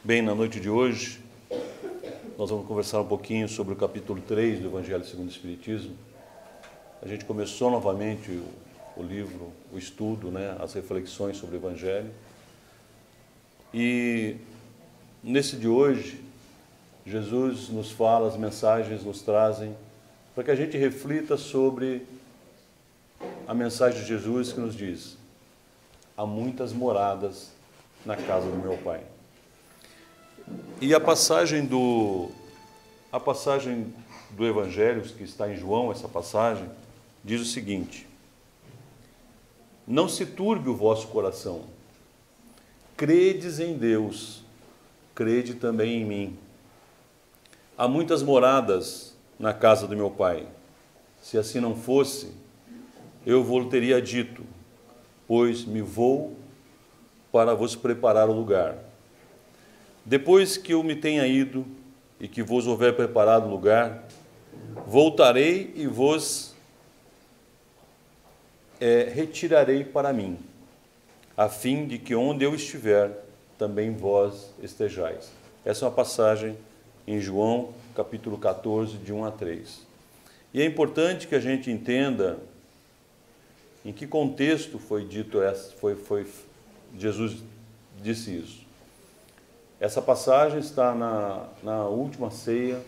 Bem, na noite de hoje, nós vamos conversar um pouquinho sobre o capítulo 3 do Evangelho segundo o Espiritismo. A gente começou novamente o livro, o estudo, as reflexões sobre o Evangelho. E nesse de hoje, Jesus nos fala, as mensagens nos trazem para que a gente reflita sobre a mensagem de Jesus que nos diz: há muitas moradas na casa do meu Pai. E a passagem do Evangelho, que está em João, essa passagem, diz o seguinte: não se turbe o vosso coração, credes em Deus, crede também em mim. Há muitas moradas na casa do meu Pai. Se assim não fosse, eu vos teria dito, pois me vou para vos preparar o lugar. Depois que eu me tenha ido e que vos houver preparado o lugar, voltarei e vos retirarei para mim, a fim de que onde eu estiver, também vós estejais. Essa é uma passagem em João, capítulo 14, de 1 a 3. E é importante que a gente entenda em que contexto foi dito, Jesus disse isso. Essa passagem está na última ceia,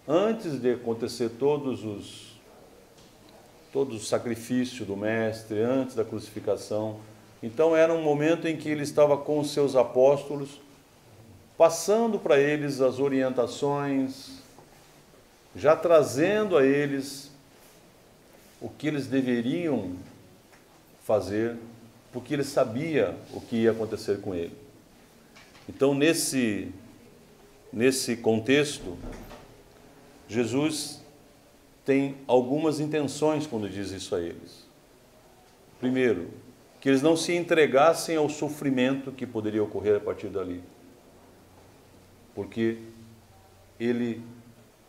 antes de acontecer todos os sacrifícios do Mestre, antes da crucificação. Então era um momento em que ele estava com os seus apóstolos, passando para eles as orientações, já trazendo a eles o que eles deveriam fazer, porque ele sabia o que ia acontecer com ele. Então, nesse contexto, Jesus tem algumas intenções quando diz isso a eles. Primeiro, que eles não se entregassem ao sofrimento que poderia ocorrer a partir dali, porque ele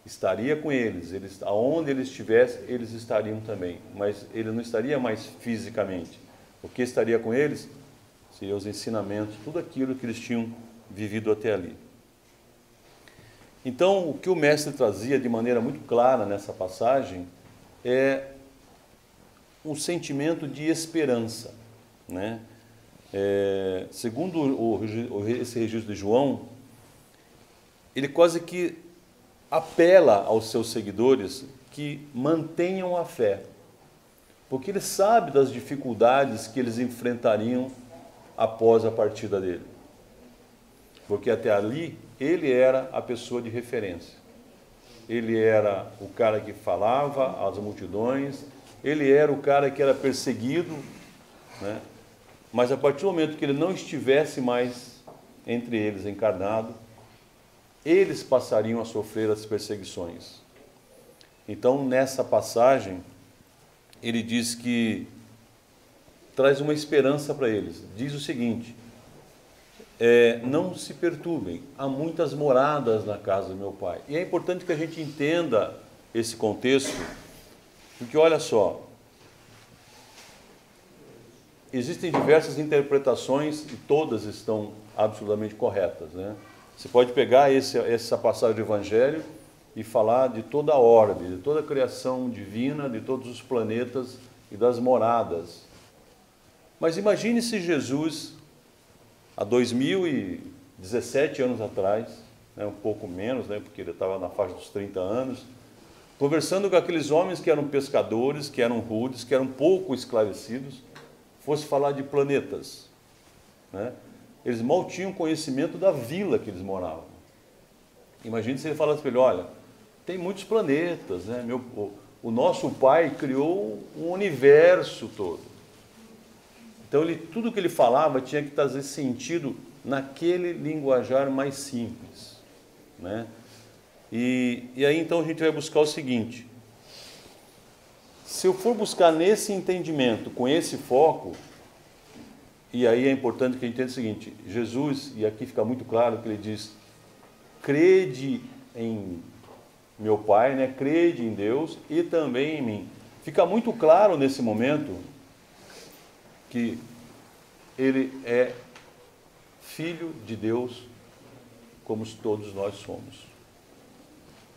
estaria com eles, aonde eles estivessem, eles estariam também, mas ele não estaria mais fisicamente. O que estaria com eles seriam os ensinamentos, tudo aquilo que eles tinham vivido até ali. Então, o que o Mestre trazia de maneira muito clara nessa passagem é um sentimento de esperança, segundo esse registro de João, ele quase que apela aos seus seguidores que mantenham a fé, porque ele sabe das dificuldades que eles enfrentariam após a partida dele. Porque até ali, ele era a pessoa de referência. Ele era o cara que falava às multidões, ele era o cara que era perseguido, mas a partir do momento que ele não estivesse mais entre eles encarnado, eles passariam a sofrer as perseguições. Então, nessa passagem, ele diz que traz uma esperança para eles. Diz o seguinte: não se perturbem, há muitas moradas na casa do meu Pai. E é importante que a gente entenda esse contexto, porque olha só, existem diversas interpretações e todas estão absolutamente corretas, Você pode pegar essa passagem do Evangelho e falar de toda a ordem, de toda a criação divina, de todos os planetas e das moradas. Mas imagine se Jesus, há 2017 anos atrás, um pouco menos, porque ele estava na faixa dos 30 anos, conversando com aqueles homens que eram pescadores, que eram rudes, que eram pouco esclarecidos, fosse falar de planetas, Eles mal tinham conhecimento da vila que eles moravam. Imagine se ele falasse para ele: olha, tem muitos planetas, o nosso Pai criou um universo todo. Então, tudo que ele falava tinha que trazer sentido naquele linguajar mais simples, E aí, então, a gente vai buscar o seguinte: se eu for buscar nesse entendimento, com esse foco, e aí é importante que a gente entenda o seguinte: Jesus, e aqui fica muito claro que ele diz, crede em meu Pai, crede em Deus e também em mim. Fica muito claro nesse momento que ele é filho de Deus como todos nós somos.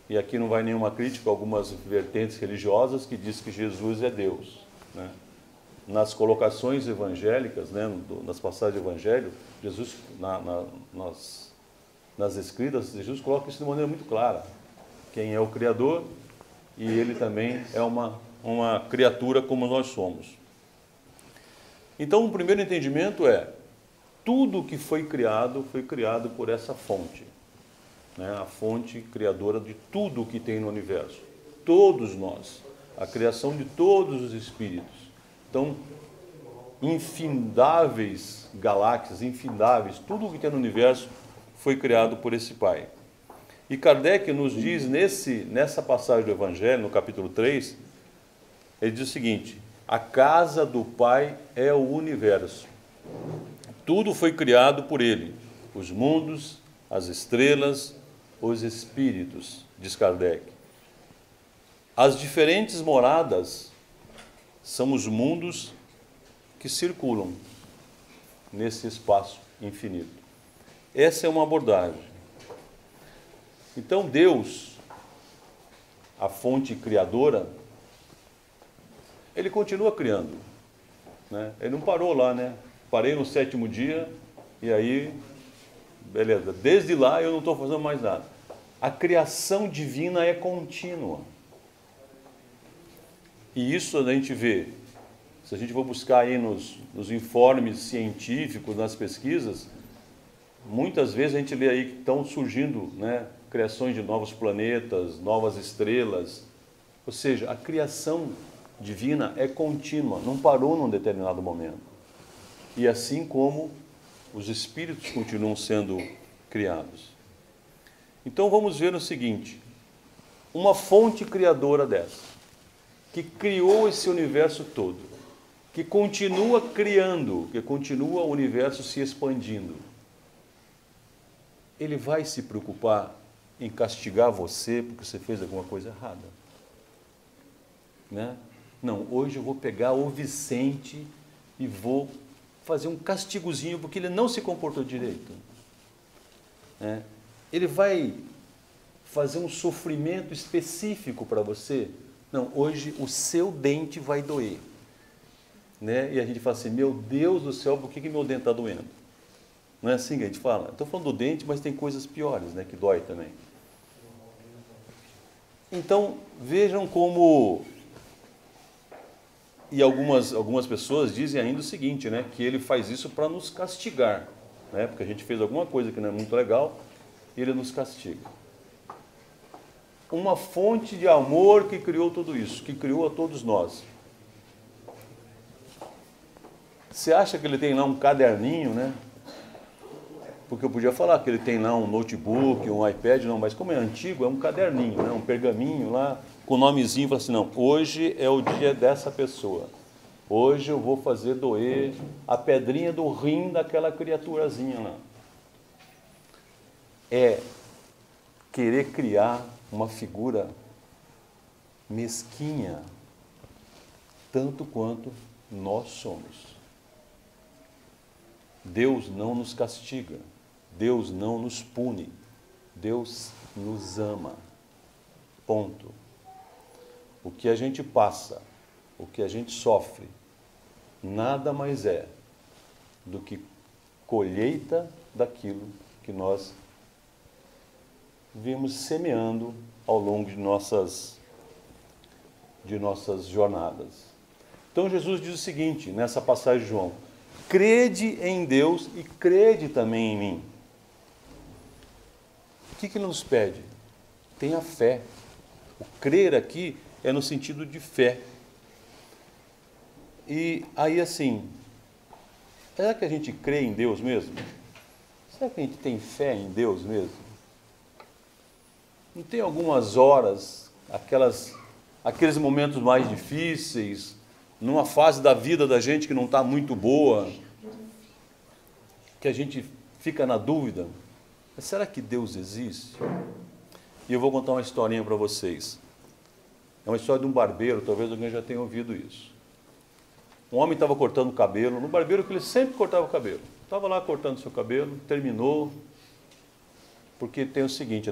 E aqui não vai nenhuma crítica a algumas vertentes religiosas que diz que Jesus é Deus, né? Nas colocações evangélicas, né, nas passagens do Evangelho, Jesus, nas escritas, Jesus coloca isso de maneira muito clara. Quem é o Criador e ele também é uma criatura como nós somos. Então, o primeiro entendimento é, tudo que foi criado por essa fonte, né? A fonte criadora de tudo o que tem no universo. Todos nós, a criação de todos os espíritos. Então, infindáveis galáxias, infindáveis, tudo o que tem no universo foi criado por esse Pai. E Kardec nos diz, nessa passagem do Evangelho, no capítulo 3, ele diz o seguinte: a casa do Pai é o universo. Tudo foi criado por Ele, os mundos, as estrelas, os espíritos, diz Kardec. As diferentes moradas são os mundos que circulam nesse espaço infinito. Essa é uma abordagem. Então Deus, a fonte criadora, Ele continua criando, né? Ele não parou lá, né? Parei no 7º dia e aí, beleza, desde lá eu não estou fazendo mais nada. A criação divina é contínua. E isso a gente vê, se a gente for buscar aí nos informes científicos, nas pesquisas, muitas vezes a gente lê aí que estão surgindo, né, criações de novos planetas, novas estrelas. Ou seja, a criação divina é contínua, não parou num determinado momento. E assim como os espíritos continuam sendo criados. Então vamos ver o seguinte: uma fonte criadora dessa, que criou esse universo todo, que continua criando, que continua o universo se expandindo, ele vai se preocupar em castigar você porque você fez alguma coisa errada, né? Não, hoje eu vou pegar o Vicente e vou fazer um castigozinho porque ele não se comportou direito, né? Ele vai fazer um sofrimento específico para você. Não, hoje o seu dente vai doer, né? E a gente fala assim, meu Deus do céu, por que meu dente está doendo? Não é assim que a gente fala? Estou falando do dente, mas tem coisas piores, né, que dói também. Então, vejam como... E algumas pessoas dizem ainda o seguinte, né, que ele faz isso para nos castigar, né, porque a gente fez alguma coisa que não é muito legal, e ele nos castiga. Uma fonte de amor que criou tudo isso, que criou a todos nós. Você acha que ele tem lá um caderninho, né? Porque eu podia falar que ele tem lá um notebook, um iPad, não, mas como é antigo, é um caderninho, né? Um pergaminho lá, com o nomezinho, fala assim, não, hoje é o dia dessa pessoa. Hoje eu vou fazer doer a pedrinha do rim daquela criaturazinha lá. É querer criar uma figura mesquinha, tanto quanto nós somos. Deus não nos castiga, Deus não nos pune, Deus nos ama. Ponto. O que a gente passa, o que a gente sofre, nada mais é do que colheita daquilo que nós vimos semeando ao longo de nossas jornadas. Então Jesus diz o seguinte, nessa passagem de João: crede em Deus e crede também em mim. O que ele nos pede? Tenha fé. O crer aqui é no sentido de fé. E aí assim, será que a gente crê em Deus mesmo? Será que a gente tem fé em Deus mesmo? Não tem algumas horas, aqueles momentos mais difíceis, numa fase da vida da gente que não está muito boa, que a gente fica na dúvida, será que Deus existe? E eu vou contar uma historinha para vocês. É uma história de um barbeiro, talvez alguém já tenha ouvido isso. Um homem estava cortando o cabelo, no barbeiro que ele sempre cortava o cabelo. Estava lá cortando seu cabelo, terminou, Porque tem o seguinte,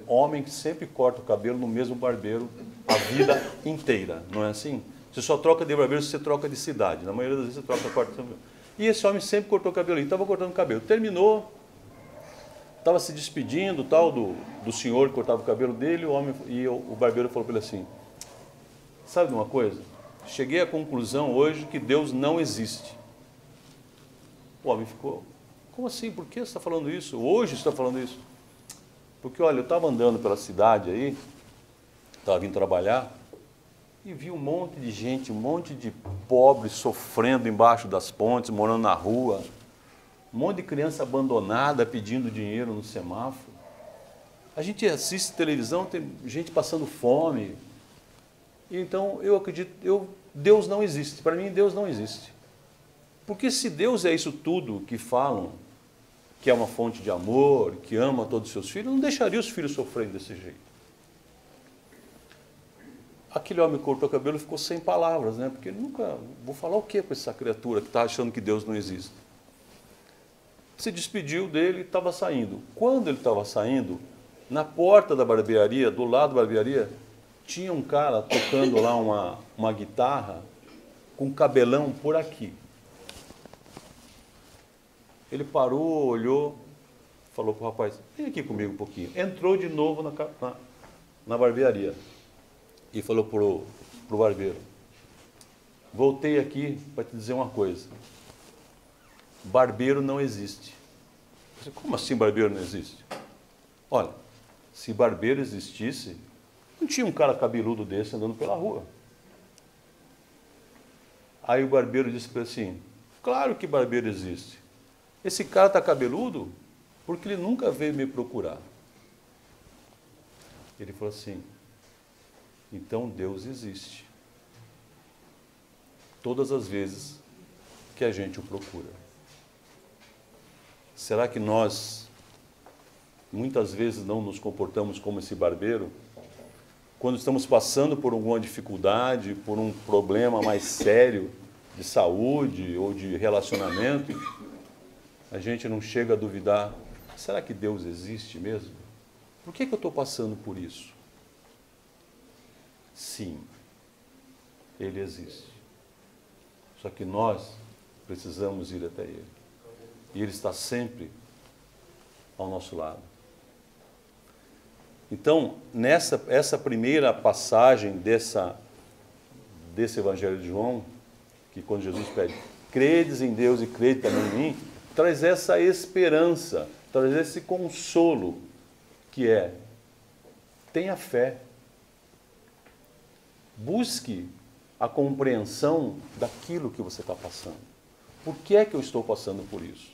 homem que sempre corta o cabelo no mesmo barbeiro a vida inteira, não é assim? Você só troca de barbeiro se você troca de cidade. Na maioria das vezes você troca, corta. E esse homem sempre cortou o cabelo, ele estava cortando o cabelo. Terminou, estava se despedindo tal, do senhor que cortava o cabelo dele, o barbeiro falou para ele assim, sabe de uma coisa? Cheguei à conclusão hoje que Deus não existe. O homem ficou, como assim? Por que você está falando isso? Hoje você está falando isso? Porque, olha, eu estava andando pela cidade aí, estava vindo trabalhar, e vi um monte de gente, um monte de pobres sofrendo embaixo das pontes, morando na rua, um monte de criança abandonada pedindo dinheiro no semáforo. A gente assiste televisão, tem gente passando fome. Então, eu acredito, Deus não existe. Para mim, Deus não existe. Porque se Deus é isso tudo que falam, que é uma fonte de amor, que ama todos os seus filhos, não deixaria os filhos sofrendo desse jeito. Aquele homem cortou o cabelo e ficou sem palavras, né? Porque nunca, vou falar o que com essa criatura que está achando que Deus não existe? Se despediu dele e estava saindo. Quando ele estava saindo, na porta da barbearia, do lado da barbearia, tinha um cara tocando lá uma guitarra com cabelão por aqui. Ele parou, olhou, falou para o rapaz, vem aqui comigo um pouquinho. Entrou de novo na barbearia e falou para o barbeiro, voltei aqui para te dizer uma coisa, barbeiro não existe. Eu disse, como assim barbeiro não existe? Olha, se barbeiro existisse, não tinha um cara cabeludo desse andando pela rua. Aí o barbeiro disse para ele assim, claro que barbeiro existe. Esse cara está cabeludo porque ele nunca veio me procurar. Ele falou assim, então Deus existe. Todas as vezes que a gente o procura. Será que nós, muitas vezes, não nos comportamos como esse barbeiro? Quando estamos passando por alguma dificuldade, por um problema mais sério de saúde ou de relacionamento, a gente não chega a duvidar, será que Deus existe mesmo? Por que eu estou passando por isso? Sim, Ele existe. Só que nós precisamos ir até Ele. E Ele está sempre ao nosso lado. Então, essa primeira passagem desse Evangelho de João, que quando Jesus pede, credes em Deus e crede também em mim, traz essa esperança, traz esse consolo, que é, tenha fé. Busque a compreensão daquilo que você está passando. Por que é que eu estou passando por isso?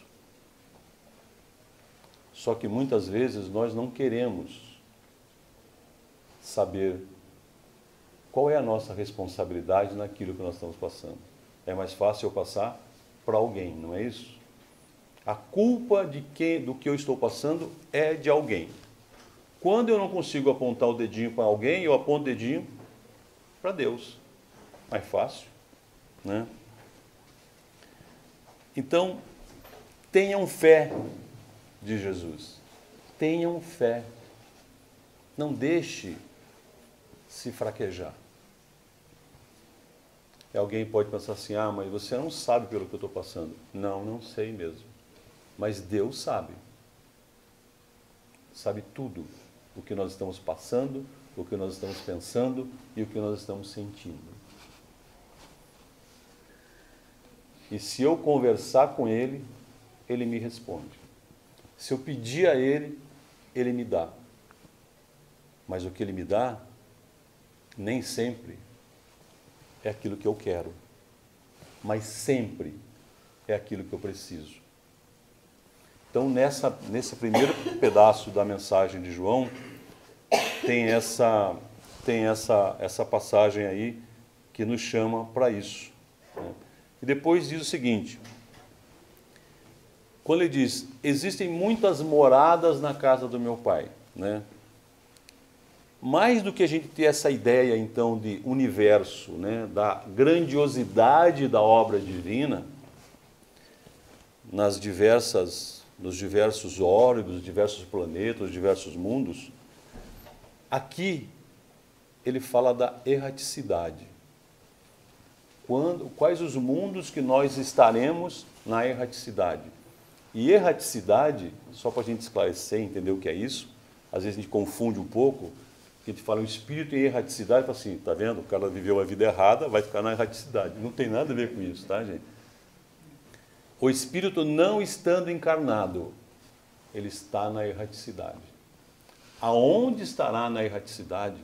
Só que muitas vezes nós não queremos saber qual é a nossa responsabilidade naquilo que nós estamos passando. É mais fácil eu passar para alguém, não é isso? A culpa do que eu estou passando é de alguém. Quando eu não consigo apontar o dedinho para alguém, eu aponto o dedinho para Deus. Mais fácil, né? Então, tenham fé de Jesus. Tenham fé. Não deixe se fraquejar. E alguém pode pensar assim, mas você não sabe pelo que eu estou passando. Não, não sei mesmo. Mas Deus sabe. Sabe tudo o que nós estamos passando, o que nós estamos pensando e o que nós estamos sentindo. E se eu conversar com Ele, Ele me responde. Se eu pedir a Ele, Ele me dá. Mas o que Ele me dá, nem sempre é aquilo que eu quero, mas sempre é aquilo que eu preciso. Então, nesse primeiro pedaço da mensagem de João, tem essa passagem aí que nos chama para isso, né? E depois diz o seguinte, quando ele diz, existem muitas moradas na casa do meu Pai, né? Mais do que a gente ter essa ideia, então, de universo, né, da grandiosidade da obra divina, nas diversas nos diversos órbitos, diversos planetas, diversos mundos, aqui ele fala da erraticidade. Quais os mundos que nós estaremos na erraticidade? E erraticidade, só para a gente esclarecer, entender o que é isso, às vezes a gente confunde um pouco, que a gente fala um espírito em erraticidade, fala assim, tá vendo? O cara viveu a vida errada, vai ficar na erraticidade. Não tem nada a ver com isso, tá, gente? O espírito não estando encarnado, ele está na erraticidade. Aonde estará na erraticidade?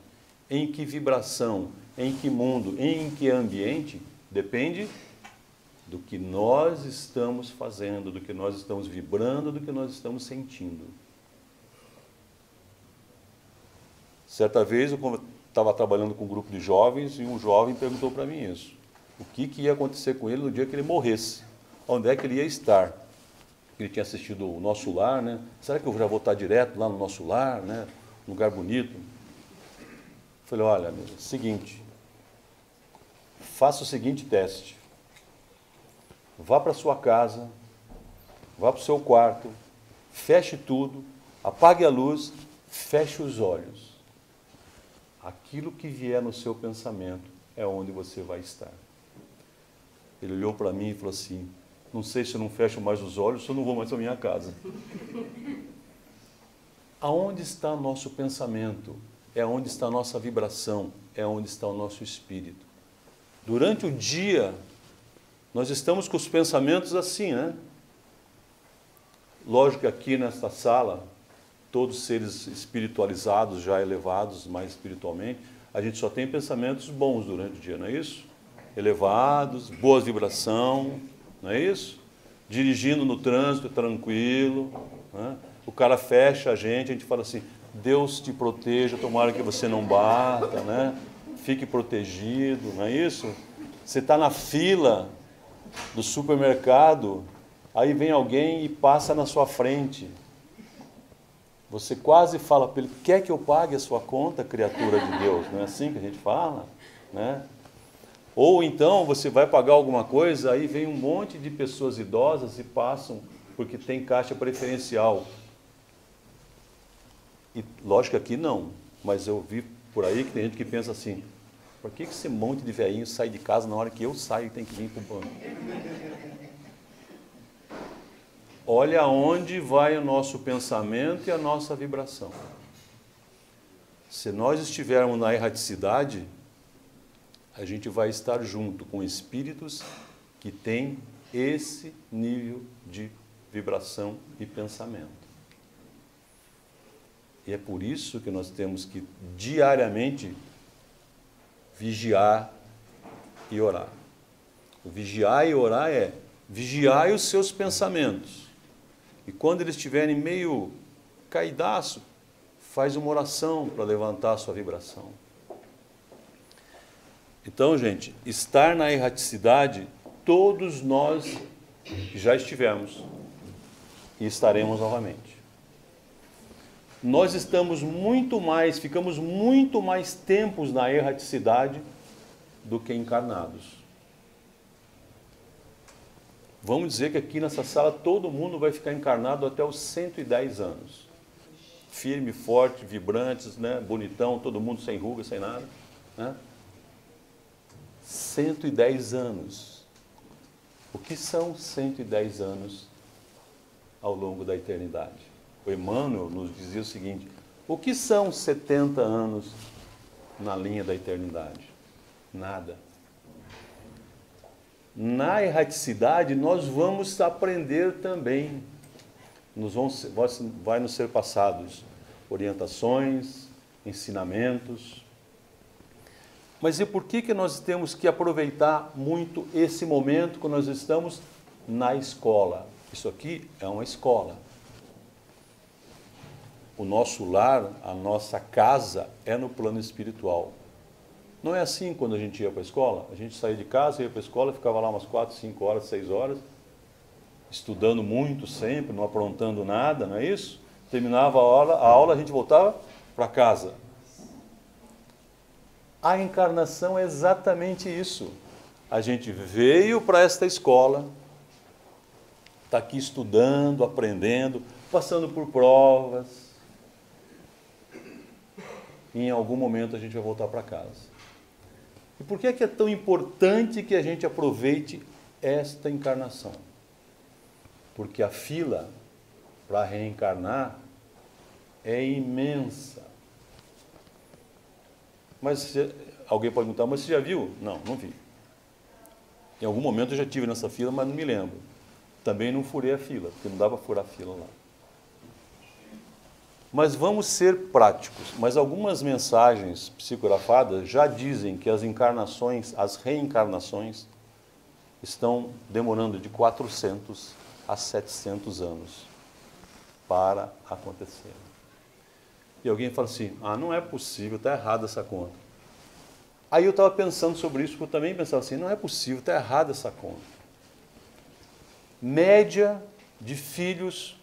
Em que vibração? Em que mundo? Em que ambiente? Depende do que nós estamos fazendo, do que nós estamos vibrando, do que nós estamos sentindo. Certa vez eu estava trabalhando com um grupo de jovens e um jovem perguntou para mim isso. O que ia acontecer com ele no dia que ele morresse? Onde é que ele ia estar? Ele tinha assistido o Nosso Lar, né? Será que eu já vou estar direto lá no Nosso Lar, né? Um lugar bonito. Falei, olha, seguinte, faça o seguinte teste. Vá para a sua casa, vá para o seu quarto, feche tudo, apague a luz, feche os olhos. Aquilo que vier no seu pensamento é onde você vai estar. Ele olhou para mim e falou assim, não sei se eu não fecho mais os olhos, se eu não vou mais para a minha casa. Aonde está o nosso pensamento? É onde está a nossa vibração, é onde está o nosso espírito. Durante o dia, nós estamos com os pensamentos assim, né? Lógico que aqui nesta sala, todos seres espiritualizados, já elevados mais espiritualmente, a gente só tem pensamentos bons durante o dia, não é isso? Elevados, boa vibração, não é isso? Dirigindo no trânsito, tranquilo, né? O cara fecha a gente fala assim, Deus te proteja, tomara que você não bata, né? Fique protegido, não é isso? Você está na fila do supermercado, aí vem alguém e passa na sua frente. Você quase fala para ele, quer que eu pague a sua conta, criatura de Deus? Não é assim que a gente fala, né? Ou então você vai pagar alguma coisa, aí vem um monte de pessoas idosas e passam, porque tem caixa preferencial. E lógico que aqui não, mas eu vi por aí que tem gente que pensa assim, por que esse monte de velhinho sai de casa na hora que eu saio e tem que vir para o banco? Olha aonde vai o nosso pensamento e a nossa vibração. Se nós estivermos na erraticidade, a gente vai estar junto com espíritos que têm esse nível de vibração e pensamento. E é por isso que nós temos que diariamente vigiar e orar. O vigiar e orar é vigiar os seus pensamentos. E quando eles estiverem meio caidaço, faz uma oração para levantar a sua vibração. Então, gente, estar na erraticidade, todos nós já estivemos e estaremos novamente. Nós ficamos muito mais tempos na erraticidade do que encarnados. Vamos dizer que aqui nessa sala todo mundo vai ficar encarnado até os 110 anos. Firme, forte, vibrantes, né? Bonitão, todo mundo sem ruga, sem nada, né? 110 anos. O que são 110 anos ao longo da eternidade? O Emmanuel nos dizia o seguinte, o que são 70 anos na linha da eternidade? Nada. Na erraticidade, nós vamos aprender também. Vai nos ser passados orientações, ensinamentos. Mas e por que nós temos que aproveitar muito esse momento que nós estamos na escola? Isso aqui é uma escola. O nosso lar, a nossa casa é no plano espiritual. Não é assim quando a gente ia para a escola? A gente saía de casa, ia para a escola, ficava lá umas 4, 5 horas, 6 horas, estudando muito sempre, não aprontando nada, não é isso? Terminava a aula, a gente voltava para casa. A encarnação é exatamente isso. A gente veio para esta escola, está aqui estudando, aprendendo, passando por provas. E em algum momento a gente vai voltar para casa. E por que é tão importante que a gente aproveite esta encarnação? Porque a fila para reencarnar é imensa. Mas alguém pode perguntar, mas você já viu? Não, não vi. Em algum momento eu já estive nessa fila, mas não me lembro. Também não furei a fila, porque não dá para furar a fila lá. Mas vamos ser práticos. Mas algumas mensagens psicografadas já dizem que as encarnações, as reencarnações, estão demorando de 400 a 700 anos para acontecer. E alguém fala assim, não é possível, está errada essa conta. Aí eu estava pensando sobre isso, porque eu também pensava assim, não é possível, está errada essa conta. Média de filhos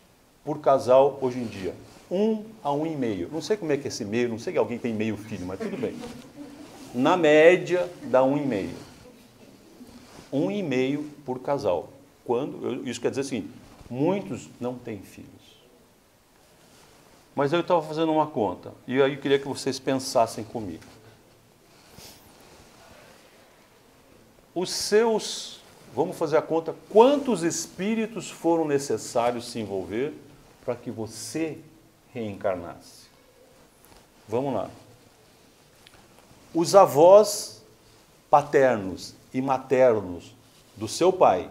por casal hoje em dia, 1 a 1,5. Não sei como é que é esse meio, não sei que alguém tem meio filho, mas tudo bem. Na média, dá 1,5. 1,5 por casal. Isso quer dizer assim, muitos não têm filhos. Mas eu estava fazendo uma conta, e aí eu queria que vocês pensassem comigo. Vamos fazer a conta, quantos espíritos foram necessários se envolver para que você reencarnasse? Vamos lá. Os avós paternos e maternos do seu pai.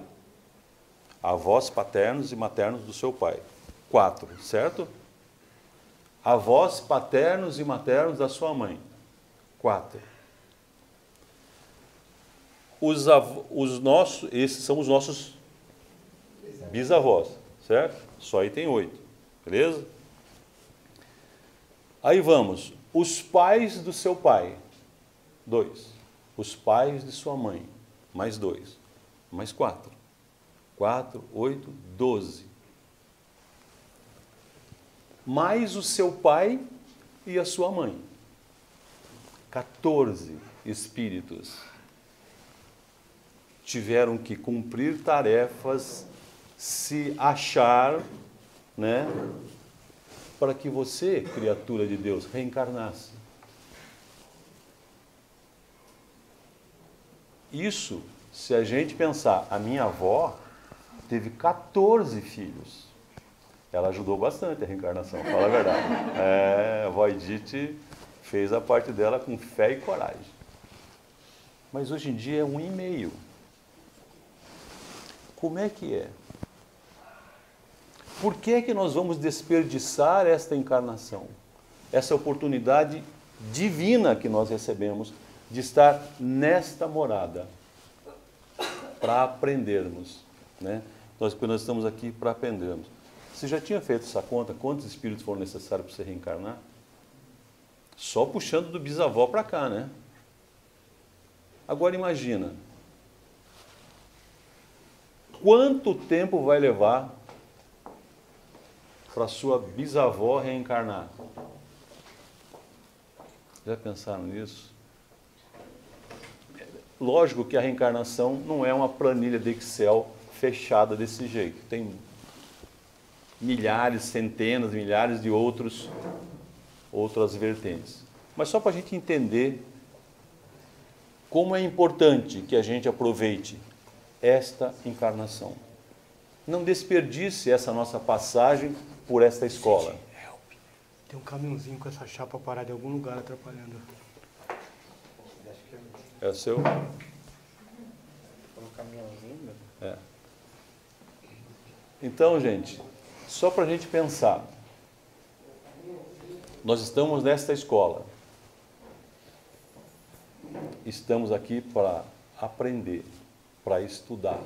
Avós paternos e maternos do seu pai. 4, certo? Avós paternos e maternos da sua mãe. 4. Esses são os nossos bisavós, certo? Só aí tem 8, beleza? Aí vamos, os pais do seu pai, 2. Os pais de sua mãe, mais 2, mais 4. 4, 8, 12. Mais o seu pai e a sua mãe. 14 espíritos tiveram que cumprir tarefas, se achar, né, para que você, criatura de Deus, reencarnasse. Isso, se a gente pensar, a minha avó teve 14 filhos. Ela ajudou bastante a reencarnação, fala a verdade. A avó Edith fez a parte dela com fé e coragem. Mas hoje em dia é 1,5. Como é que é? Por que é que nós vamos desperdiçar esta encarnação? Essa oportunidade divina que nós recebemos de estar nesta morada para aprendermos, né? Nós estamos aqui para aprendermos. Você já tinha feito essa conta? Quantos espíritos foram necessários para você reencarnar? Só puxando do bisavó para cá, né? Agora imagina. Quanto tempo vai levar para sua bisavó reencarnar? Já pensaram nisso? Lógico que a reencarnação não é uma planilha de Excel fechada desse jeito. Tem milhares, centenas, milhares de outras vertentes. Mas só para a gente entender como é importante que a gente aproveite esta encarnação. Não desperdice essa nossa passagem por esta escola. Tem um caminhãozinho com essa chapa parada em algum lugar atrapalhando. É o seu? Um caminhãozinho? É. Então, gente, só para a gente pensar, nós estamos nesta escola, estamos aqui para aprender, para estudar,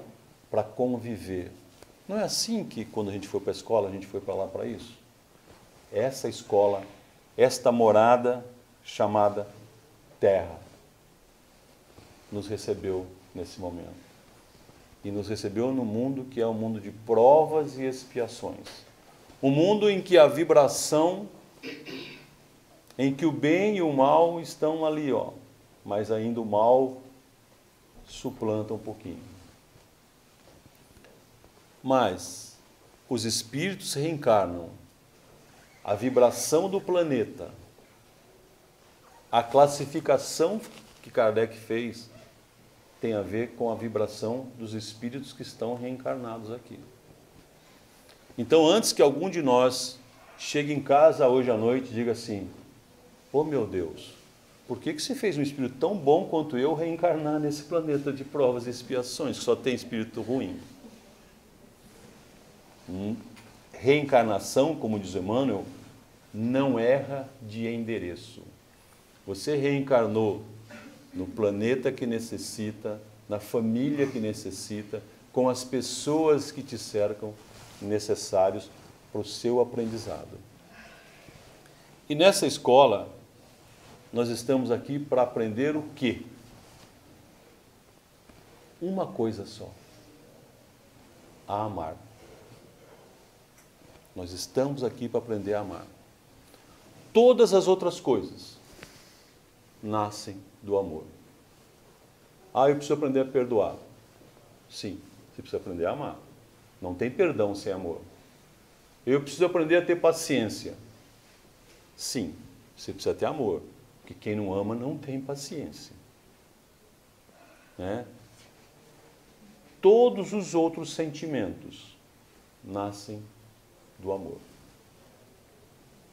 para conviver. Não é assim que quando a gente foi para a escola, a gente foi para lá para isso? Essa escola, esta morada chamada Terra, nos recebeu nesse momento. E nos recebeu no mundo que é um mundo de provas e expiações. Um mundo em que a vibração, em que o bem e o mal estão ali, ó, mas ainda o mal suplanta um pouquinho. Mas os espíritos reencarnam. A vibração do planeta, a classificação que Kardec fez, tem a ver com a vibração dos espíritos que estão reencarnados aqui. Então, antes que algum de nós chegue em casa hoje à noite e diga assim: oh meu Deus, por que você fez um espírito tão bom quanto eu reencarnar nesse planeta de provas e expiações, que só tem espírito ruim? Reencarnação, como diz Emmanuel, não erra de endereço. Você reencarnou no planeta que necessita, na família que necessita, com as pessoas que te cercam, necessários para o seu aprendizado. E nessa escola, nós estamos aqui para aprender o quê? Uma coisa só: a amar. Nós estamos aqui para aprender a amar. Todas as outras coisas nascem do amor. Eu preciso aprender a perdoar. Sim, você precisa aprender a amar. Não tem perdão sem amor. Eu preciso aprender a ter paciência. Sim, você precisa ter amor. Porque quem não ama não tem paciência. Né? Todos os outros sentimentos nascem do amor.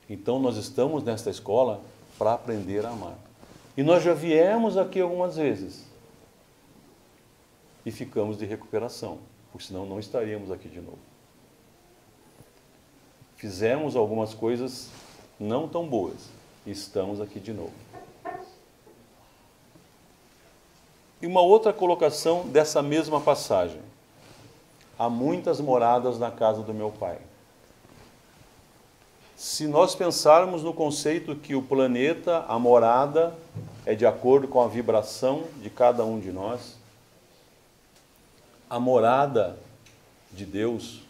Então nós estamos nesta escola para aprender a amar. E nós já viemos aqui algumas vezes e ficamos de recuperação, porque senão não estaríamos aqui de novo. Fizemos algumas coisas não tão boas e estamos aqui de novo. E uma outra colocação dessa mesma passagem: há muitas moradas na casa do meu Pai. Se nós pensarmos no conceito que o planeta, a morada, é de acordo com a vibração de cada um de nós, a morada de Deus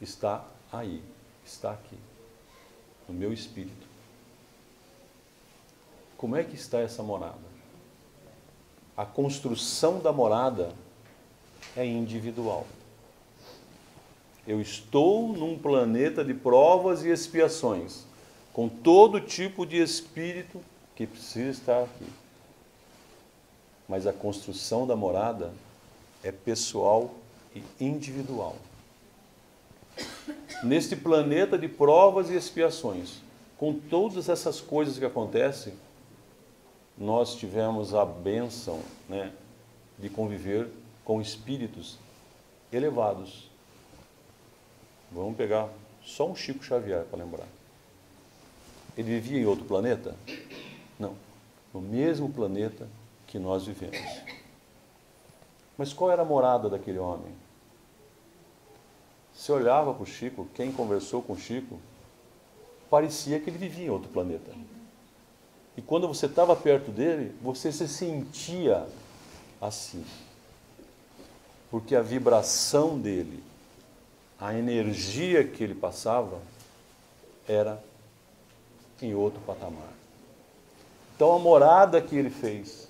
está aí, está aqui, no meu espírito. Como é que está essa morada? A construção da morada é individual. Eu estou num planeta de provas e expiações, com todo tipo de espírito que precisa estar aqui. Mas a construção da morada é pessoal e individual. Neste planeta de provas e expiações, com todas essas coisas que acontecem, nós tivemos a bênção, né, de conviver com espíritos elevados. Vamos pegar só um Chico Xavier para lembrar. Ele vivia em outro planeta? Não. No mesmo planeta que nós vivemos. Mas qual era a morada daquele homem? Você olhava para o Chico, quem conversou com o Chico, parecia que ele vivia em outro planeta. E quando você estava perto dele, você se sentia assim. Porque a vibração dele, a energia que ele passava, era em outro patamar. Então a morada que ele fez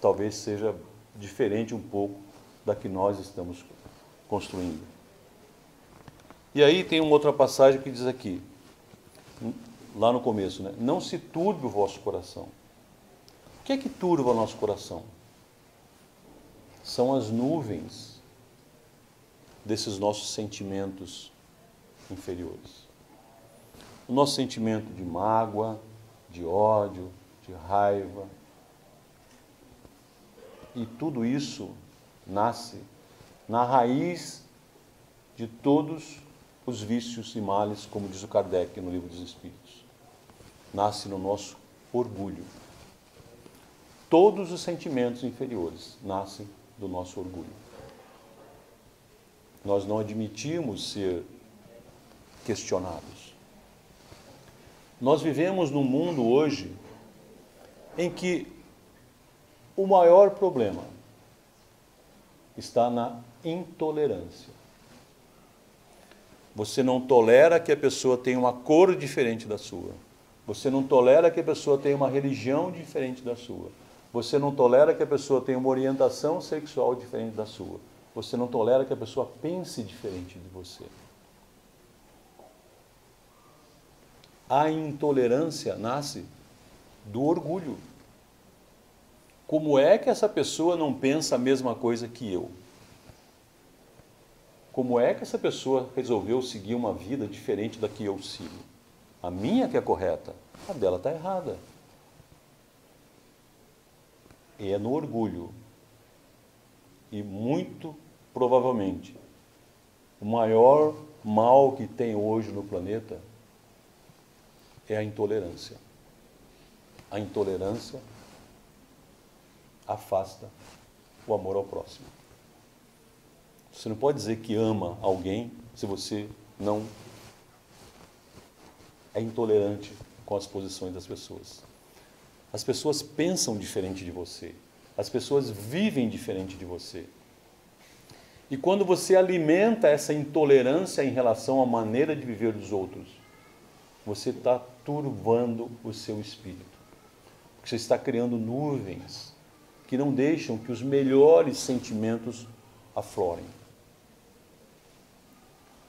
talvez seja diferente um pouco da que nós estamos construindo. E aí tem uma outra passagem que diz aqui, lá no começo, né? Não se turbe o vosso coração. O que é que turva o nosso coração? São as nuvens desses nossos sentimentos inferiores. O nosso sentimento de mágoa, de ódio, de raiva. E tudo isso nasce na raiz de todos os vícios e males, como diz o Kardec no Livro dos Espíritos. Nasce no nosso orgulho. Todos os sentimentos inferiores nascem do nosso orgulho. Nós não admitimos ser questionados. Nós vivemos num mundo hoje em que o maior problema está na intolerância. Você não tolera que a pessoa tenha uma cor diferente da sua. Você não tolera que a pessoa tenha uma religião diferente da sua. Você não tolera que a pessoa tenha uma orientação sexual diferente da sua. Você não tolera que a pessoa pense diferente de você. A intolerância nasce do orgulho. Como é que essa pessoa não pensa a mesma coisa que eu? Como é que essa pessoa resolveu seguir uma vida diferente da que eu sigo? A minha que é correta, a dela está errada. E é no orgulho. E muito provavelmente, o maior mal que tem hoje no planeta é a intolerância. A intolerância afasta o amor ao próximo. Você não pode dizer que ama alguém se você não é intolerante com as posições das pessoas. As pessoas pensam diferente de você. As pessoas vivem diferente de você. E quando você alimenta essa intolerância em relação à maneira de viver dos outros, você está turvando o seu espírito. Você está criando nuvens que não deixam que os melhores sentimentos aflorem.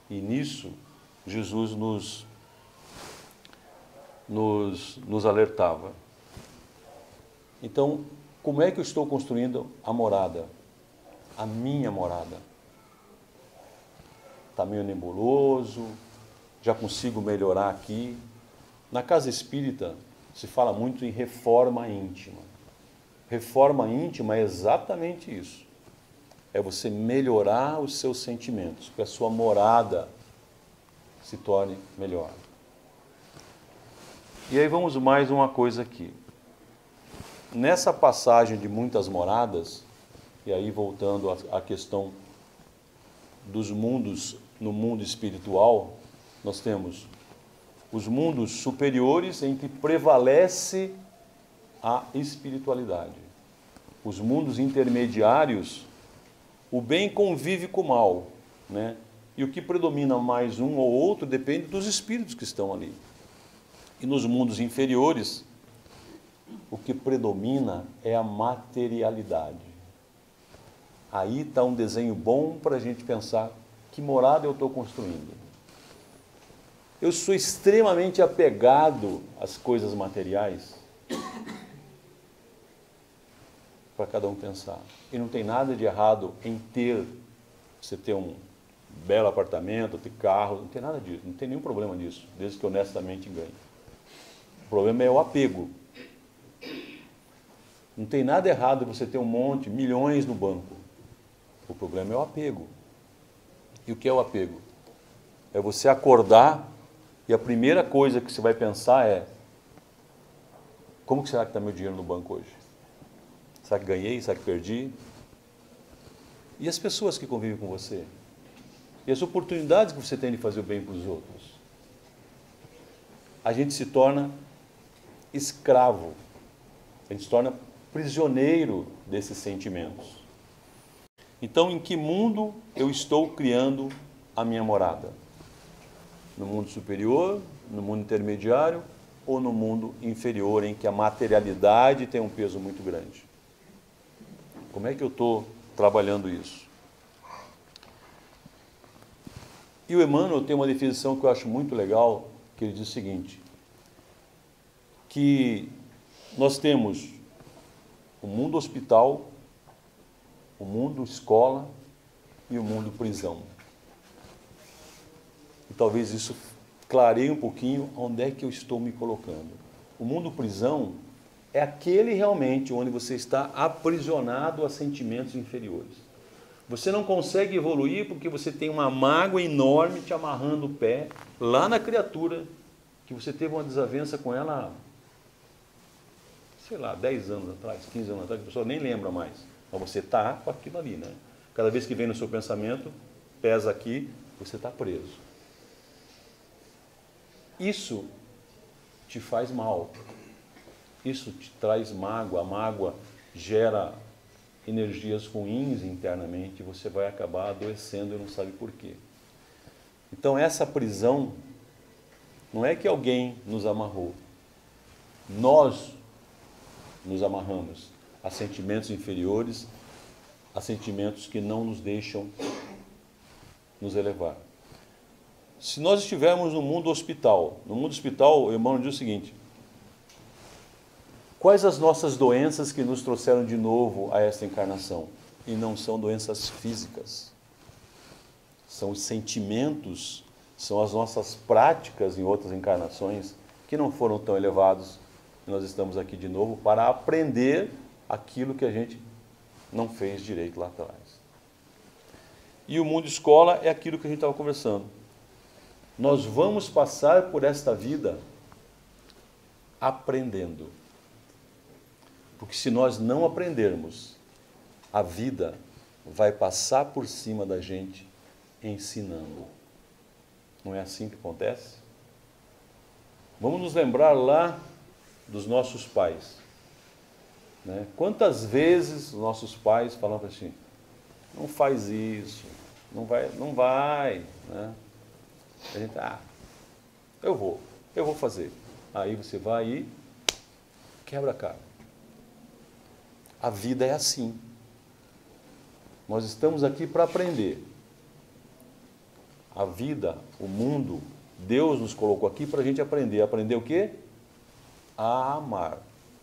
E nisso, Jesus nos alertava. Então, como é que eu estou construindo a morada? A minha morada. Está meio nebuloso, já consigo melhorar aqui. Na casa espírita, se fala muito em reforma íntima. Reforma íntima é exatamente isso. É você melhorar os seus sentimentos, que a sua morada se torne melhor. E aí vamos mais uma coisa aqui. Nessa passagem de muitas moradas, e aí voltando à questão dos mundos, no mundo espiritual, nós temos os mundos superiores em que prevalece a espiritualidade. Os mundos intermediários, o bem convive com o mal, né? E o que predomina mais um ou outro depende dos espíritos que estão ali. E nos mundos inferiores, o que predomina é a materialidade. Aí está um desenho bom para a gente pensar que morada eu estou construindo. Eu sou extremamente apegado às coisas materiais, para cada um pensar. E não tem nada de errado em você ter um belo apartamento, ter carro, não tem nada disso, não tem nenhum problema nisso, desde que honestamente ganhe. O problema é o apego. Não tem nada errado você ter um monte, milhões no banco. O problema é o apego. E o que é o apego? É você acordar e a primeira coisa que você vai pensar é: como que será que está meu dinheiro no banco hoje? Será que ganhei? Será que perdi? E as pessoas que convivem com você? E as oportunidades que você tem de fazer o bem para os outros? A gente se torna escravo. A gente se torna prisioneiro desses sentimentos. Então, em que mundo eu estou criando a minha morada? No mundo superior, no mundo intermediário ou no mundo inferior, em que a materialidade tem um peso muito grande? Como é que eu estou trabalhando isso? E o Emmanuel tem uma definição que eu acho muito legal, que ele diz o seguinte, que nós temos o mundo hospital, o mundo escola e o mundo prisão. E talvez isso clareie um pouquinho onde é que eu estou me colocando. O mundo prisão é aquele realmente onde você está aprisionado a sentimentos inferiores. Você não consegue evoluir porque você tem uma mágoa enorme te amarrando o pé lá na criatura que você teve uma desavença com ela, sei lá, 10 anos atrás, 15 anos atrás, a pessoa nem lembra mais. Mas você está com aquilo ali, né? Cada vez que vem no seu pensamento, pesa aqui, você está preso. Isso te faz mal. Isso te traz mágoa. A mágoa gera energias ruins internamente e você vai acabar adoecendo e não sabe por quê. Então essa prisão não é que alguém nos amarrou. Nós nos amarramos a sentimentos inferiores a sentimentos que não nos deixam nos elevar. Se nós estivermos no mundo hospital, o irmão diz o seguinte: quais as nossas doenças que nos trouxeram de novo a esta encarnação? E não são doenças físicas. São os sentimentos, são as nossas práticas em outras encarnações que não foram tão elevados. Nós estamos aqui de novo para aprender aquilo que a gente não fez direito lá atrás. E o mundo escola é aquilo que a gente estava conversando. Nós vamos passar por esta vida aprendendo. Porque se nós não aprendermos, a vida vai passar por cima da gente ensinando. Não é assim que acontece? Vamos nos lembrar lá dos nossos pais. Né? Quantas vezes os nossos pais falavam assim: não faz isso, não vai. Né? A gente, eu vou fazer. Aí você vai e quebra a cara. A vida é assim. Nós estamos aqui para aprender. A vida, o mundo, Deus nos colocou aqui para a gente aprender. Aprender o quê? A amar.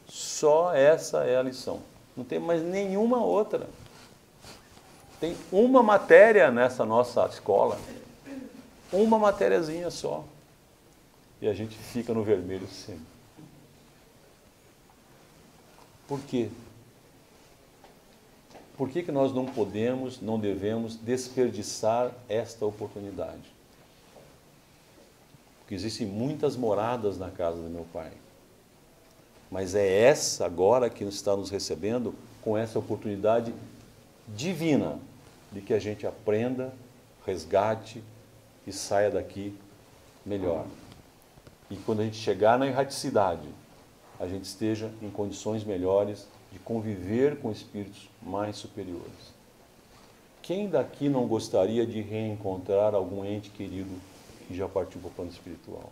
Só essa é a lição. Não tem mais nenhuma outra. Tem uma matéria nessa nossa escola. Uma matériazinha só. E a gente fica no vermelho sempre. Por quê? Por que nós não podemos, não devemos desperdiçar esta oportunidade? Porque existem muitas moradas na casa do meu Pai. Mas é essa agora que está nos recebendo com essa oportunidade divina de que a gente aprenda, resgate e saia daqui melhor. E quando a gente chegar na erraticidade, a gente esteja em condições melhores de conviver com espíritos mais superiores. Quem daqui não gostaria de reencontrar algum ente querido que já partiu para o plano espiritual?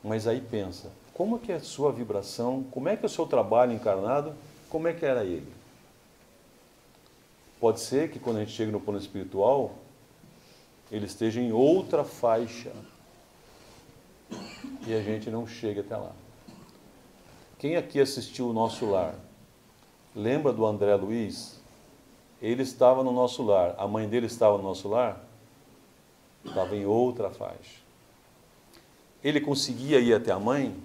Mas aí pensa, como é que é a sua vibração, como é que é o seu trabalho encarnado, como é que era ele? Pode ser que quando a gente chega no plano espiritual, ele esteja em outra faixa e a gente não chega até lá. Quem aqui assistiu o Nosso Lar? Lembra do André Luiz? Ele estava no nosso lar. A mãe dele estava no nosso lar? Estava em outra faixa. Ele conseguia ir até a mãe?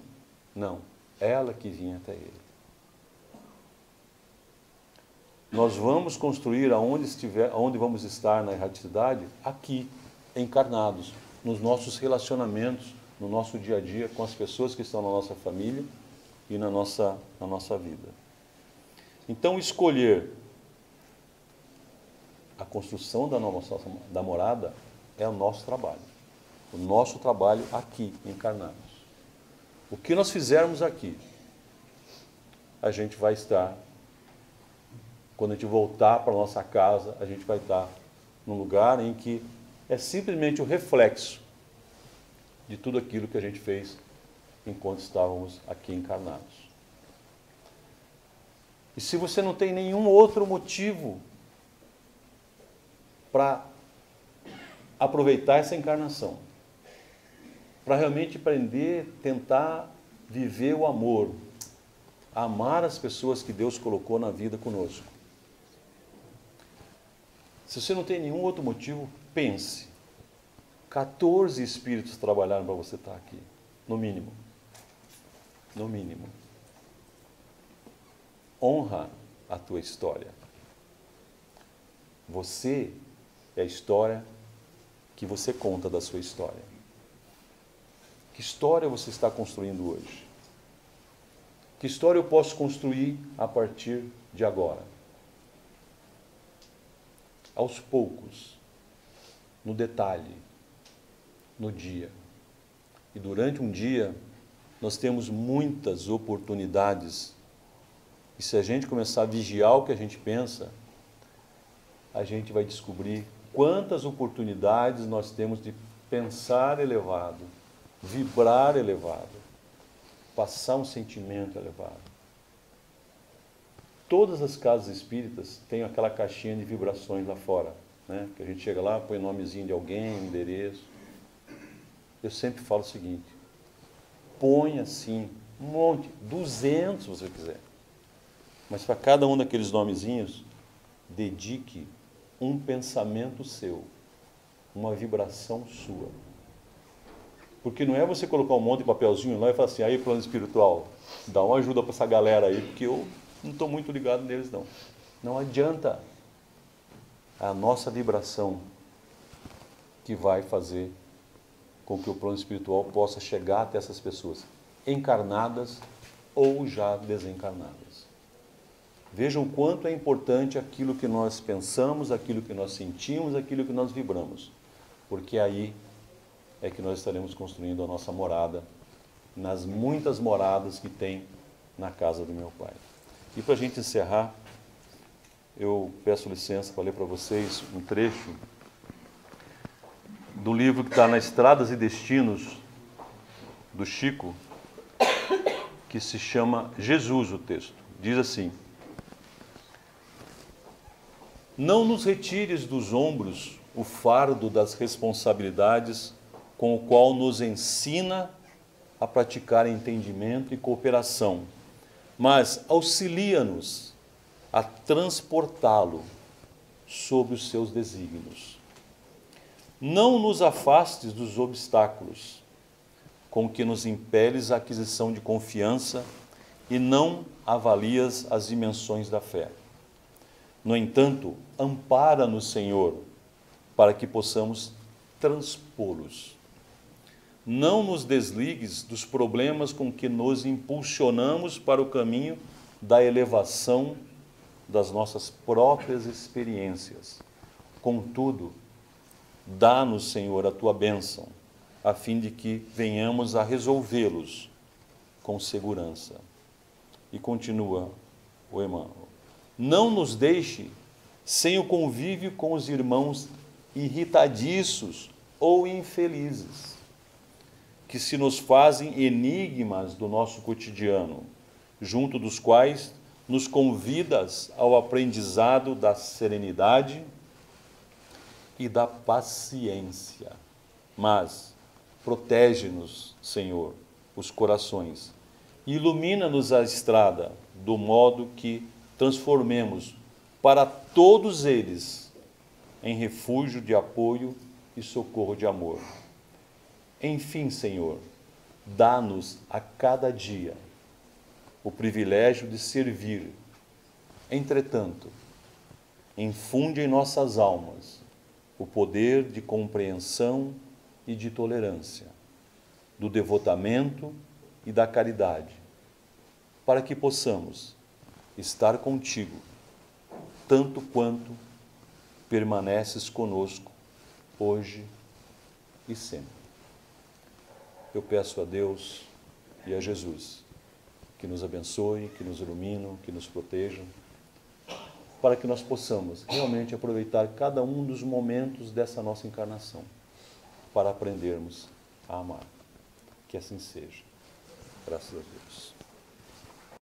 Não. Ela que vinha até ele. Nós vamos construir aonde vamos estar na erraticidade? Aqui, encarnados, nos nossos relacionamentos, no nosso dia a dia, com as pessoas que estão na nossa família e na nossa vida. Então, escolher a construção da morada é o nosso trabalho. O nosso trabalho aqui, encarnados. O que nós fizermos aqui, a gente vai estar, quando a gente voltar para a nossa casa, a gente vai estar num lugar em que é simplesmente o reflexo de tudo aquilo que a gente fez enquanto estávamos aqui encarnados. E se você não tem nenhum outro motivo para aproveitar essa encarnação, para realmente aprender, tentar viver o amor, amar as pessoas que Deus colocou na vida conosco. Se você não tem nenhum outro motivo, pense. 14 espíritos trabalharam para você estar aqui, no mínimo. No mínimo. Honra a tua história. Você é a história que você conta da sua história. Que história você está construindo hoje? Que história eu posso construir a partir de agora? Aos poucos, no detalhe, no dia. E durante um dia, nós temos muitas oportunidades. E se a gente começar a vigiar o que a gente pensa, a gente vai descobrir quantas oportunidades nós temos de pensar elevado, vibrar elevado, passar um sentimento elevado. Todas as casas espíritas têm aquela caixinha de vibrações lá fora, né? Que a gente chega lá, põe o nomezinho de alguém, o endereço. Eu sempre falo o seguinte, põe assim, um monte, 200 se você quiser. Mas para cada um daqueles nomezinhos, dedique um pensamento seu, uma vibração sua. Porque não é você colocar um monte de papelzinho lá e falar assim, aí plano espiritual, dá uma ajuda para essa galera aí, porque eu não estou muito ligado neles não. Não adianta. É a nossa vibração que vai fazer com que o plano espiritual possa chegar até essas pessoas, encarnadas ou já desencarnadas. Vejam o quanto é importante aquilo que nós pensamos, aquilo que nós sentimos, aquilo que nós vibramos. Porque aí é que nós estaremos construindo a nossa morada, nas muitas moradas que tem na casa do meu Pai. E para a gente encerrar, eu peço licença para ler para vocês um trecho do livro que está na Estradas e Destinos, do Chico, que se chama Jesus, o texto. Diz assim: não nos retires dos ombros o fardo das responsabilidades com o qual nos ensina a praticar entendimento e cooperação, mas auxilia-nos a transportá-lo sob os seus desígnios. Não nos afastes dos obstáculos com que nos impeles a aquisição de confiança e não avalias as dimensões da fé. No entanto, ampara-nos, Senhor, para que possamos transpô-los. Não nos desligues dos problemas com que nos impulsionamos para o caminho da elevação das nossas próprias experiências. Contudo, dá-nos, Senhor, a tua bênção, a fim de que venhamos a resolvê-los com segurança. E continua o Emmanuel: não nos deixe sem o convívio com os irmãos irritadiços ou infelizes, que se nos fazem enigmas do nosso cotidiano, junto dos quais nos convidas ao aprendizado da serenidade e da paciência. Mas protege-nos, Senhor, os corações, e ilumina-nos a estrada, do modo que transformemos para todos eles em refúgio de apoio e socorro de amor. Enfim, Senhor, dá-nos a cada dia o privilégio de servir. Entretanto, infunde em nossas almas o poder de compreensão e de tolerância, do devotamento e da caridade, para que possamos estar contigo, tanto quanto permaneces conosco, hoje e sempre. Eu peço a Deus e a Jesus que nos abençoe, que nos ilumine, que nos proteja, para que nós possamos realmente aproveitar cada um dos momentos dessa nossa encarnação para aprendermos a amar. Que assim seja. Graças a Deus.